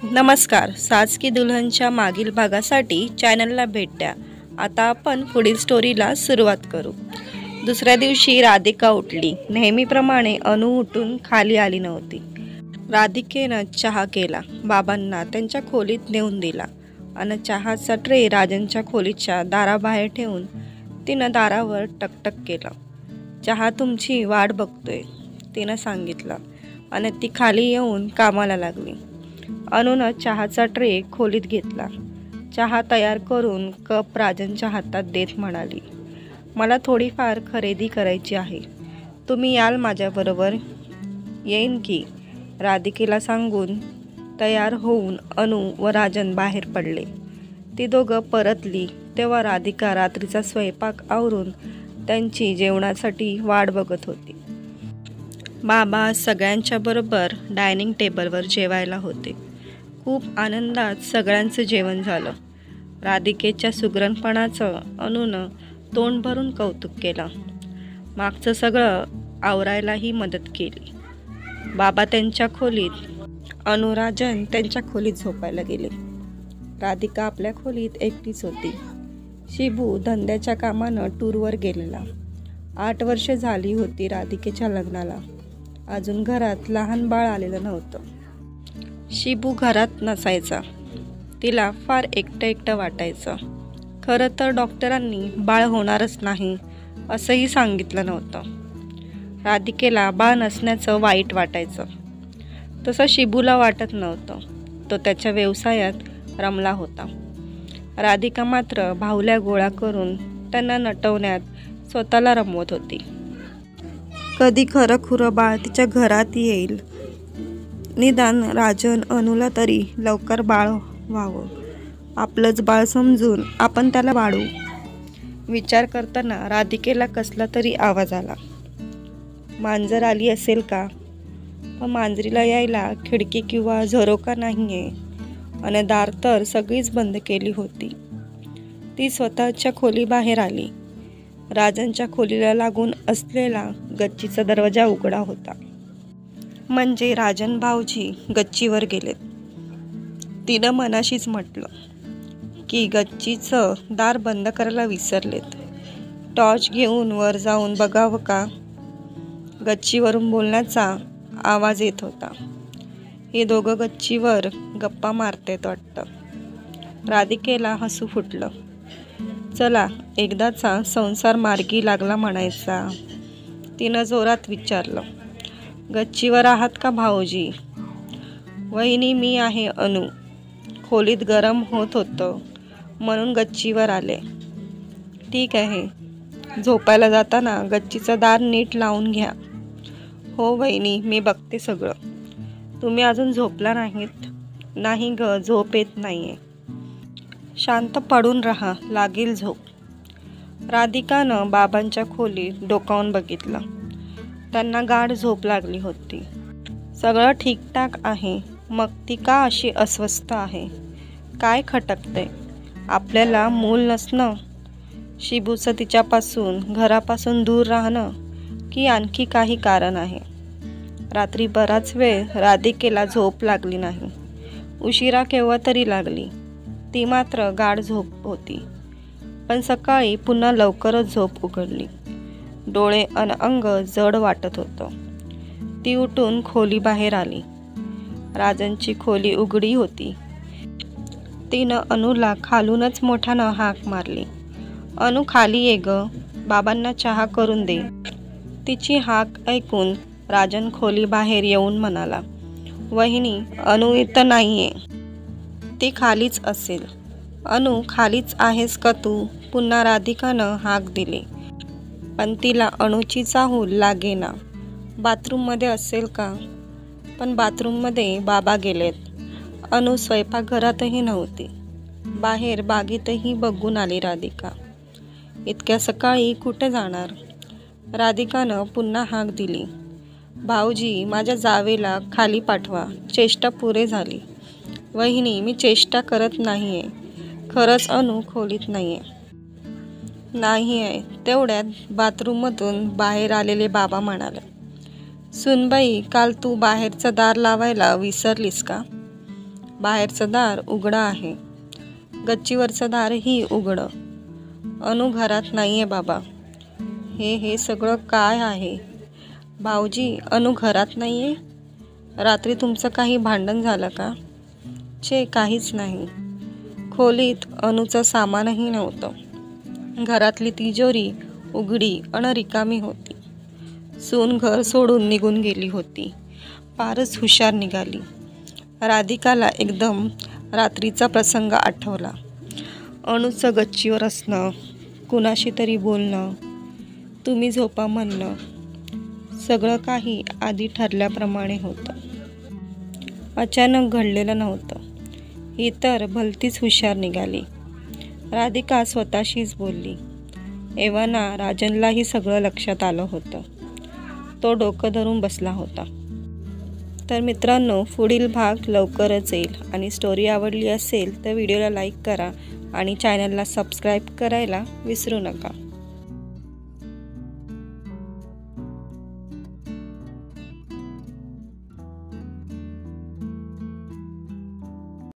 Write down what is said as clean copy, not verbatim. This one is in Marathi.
नमस्कार. सास की दुल्हनच्या मागील भागासाठी चॅनलला भेट द्या. आता आपण पुढील स्टोरीला सुरुवात करू. दुसऱ्या दिवशी राधिका उठली. नेहमीप्रमाणे अनु उठून खाली आली नव्हती. राधिकेनं चहा केला, बाबांना त्यांच्या खोलीत नेऊन दिला आणि चहाचा ट्रे राजनच्या खोलीच्या दाराबाहेर ठेवून तिनं दारावर टकटक केलं. चहा तुमची वाट बघतोय, तिनं सांगितलं आणि ती खाली येऊन कामाला लागली. अनुनं चहाचा ट्रे खोलीत घेतला. चहा तयार करून कप राजनच्या हातात देत म्हणाली, मला थोडीफार खरेदी करायची आहे. तुम्ही याल माझ्याबरोबर? येईन की, राधिकेला सांगून तयार होऊन अनु व राजन बाहेर पडले. ती दोघं परतली तेव्हा राधिका रात्रीचा स्वयंपाक आवरून त्यांची जेवणासाठी वाट बघत होती. बाबा सगळ्यांच्या बरोबर डायनिंग टेबलवर जेवायला होते. खूप आनंदात सगळ्यांचं जेवण झालं. राधिकेच्या सुगरणपणाचं अनुनं तोंड भरून कौतुक केलं. मागचं सगळं आवरायलाही मदत केली. बाबा त्यांच्या खोलीत, अनु राजन त्यांच्या खोलीत झोपायला गेले. राधिका आपल्या खोलीत एकटीच होती. शिबू धंद्याच्या कामानं टूरवर गेलेला. 8 वर्ष झाली होती राधिकेच्या लग्नाला. अजून घरात लहान बाळ आलेलं नव्हतं. शिबू घरात नसायचा. तिला फार एकटं वाटायचं. खरं तर डॉक्टरांनी बाळ होणारच नाही असंही सांगितलं नव्हतं. राधिकेला बाळ नसण्याचं वाईट वाटायचं. तसं शिबूला वाटत नव्हतं. तो त्याच्या व्यवसायात रमला होता. राधिका मात्र बाहुल्या गोळा करून त्यांना नटवण्यात स्वतःला रमवत होती. कधी खरं खुरं बाळ तिच्या घरात येईल. निदान राजन अनुला तरी लवकर बाळ व्हावं. आपलंच बाळ समजून आपण त्याला वाढवू. विचार करताना राधिकेला कसला तरी आवाज आला. मांजर आली असेल का? पण मांजरीला यायला खिडकी किंवा झरोका नाहीये आणि दार तर सगळीच बंद केली होती. ती स्वतःच्या खोलीबाहेर आली. राजनच्या खोलीला लागून असलेला गच्चीचा दरवाजा उघडा होता. म्हणजे राजन भाऊजी गच्चीवर गेलेत. तिनं मनाशीच म्हटलं की गच्चीचं दार बंद करायला विसरलेत. टॉर्च घेऊन वर जाऊन बघावं का? गच्चीवरून बोलण्याचा आवाज येत होता. हे दोघं गच्चीवर गप्पा मारतेत वाटतं. राधिकेला हसू फुटलं. चला एकदाचा संसार मार्गी लागला म्हणायचा. तिनं जोरात विचारलं, गच्चीवर आहात का भाऊजी? वहिनी मी आहे अनु. खोलीत गरम होत होतं म्हणून गच्चीवर आले. ठीक आहे, झोपायला जाताना गच्चीचं दार नीट लावून घ्या. हो वहिनी, मी बघते सगळं. तुम्ही अजून झोपला नाहीत? नाही ग, झोप येत नाहीये. शांत पडून राहा, लागेल झोप. राधिकानं बाबांच्या खोलीत डोकावून बघितलं. त्यांना गाढ झोप लागली होती. सगळं ठीकठाक आहे, मग ती का अशी अस्वस्थ आहे? काय खटकते? आपल्याला मूल नसणं, शिबूचं तिच्यापासून घरापासून दूर राहणं, की आणखी काही कारण आहे? रात्री बराच वेळ राधिकेला झोप लागली नाही. उशिरा केव्हा तरी लागली. ती मात्र गाढ झोप होती. पण सकाळी पुन्हा लवकरच झोप उघडली. डोळे अन अंग जड वाटत होतं. ती उठून खोली बाहेर आली. राजनची खोली उघडी होती. तिनं अनुला खालूनच मोठ्यानं हाक मारली. अनु खाली ये ग, बाबांना चहा करून दे. तिची हाक ऐकून राजन खोली बाहेर येऊन म्हणाला, वहिनी अनु इथं नाहीये. ती खालीच असेल. अनु खालीच आहेस का तू? पुन्हा राधिकानं हाक दिली. पण तिला अणूची चाहूल लागेना. बाथरूममध्ये असेल का? पण बाथरूममध्ये बाबा गेलेत. अनु स्वयंपाकघरातही नव्हती. बाहेर बागेतही बघून आली राधिका. इतक्या सकाळी कुठे जाणार? राधिकानं पुन्हा हाक दिली, भाऊजी माझ्या जावेला खाली पाठवा, चेष्टा पुरे झाली. वहिनी मी चेष्टा करत नाहीये. खरंच अनु खोलीत नाहीये. नाही आहे. तेवढ्यात बाथरूममधून बाहेर आलेले बाबा म्हणाले, सुनबाई काल तू बाहेरचं दार लावायला विसरलीस का? बाहेरचं दार उघडं आहे, गच्चीवरचं दारही उघडं. अनु घरात नाही आहे बाबा. हे सगळं काय आहे? भाऊजी, अनु घरात नाही आहे? रात्री तुमचं काही भांडण झालं का? छे, काहीच नाही. खोलीत अनूचं सामानही नव्हतं. घरातली तिजोरी उघडी अन रिकामी होती. सून घर सोडून निघून गेली होती. फारच हुशार निघाली. राधिकाला एकदम रात्रीचा प्रसंग आठवला. अनूचं गच्चीवर असणं, कुणाशी तरी बोलणं, तुम्ही झोपा म्हणणं, सगळं काही आधी ठरल्याप्रमाणे होतं. अचानक घडलेलं नव्हतं. ही तर भलतीच हुशार निघाली. राधिका स्वतःशीच बोलली. एव्हाना राजनलाही सगळं लक्षात आलं होतं. तो डोकं धरून बसला होता. तर मित्रांनो, पुढील भाग लवकरच येईल आणि स्टोरी आवडली असेल तर व्हिडिओला लाईक करा आणि चॅनलला सबस्क्राईब करायला विसरू नका.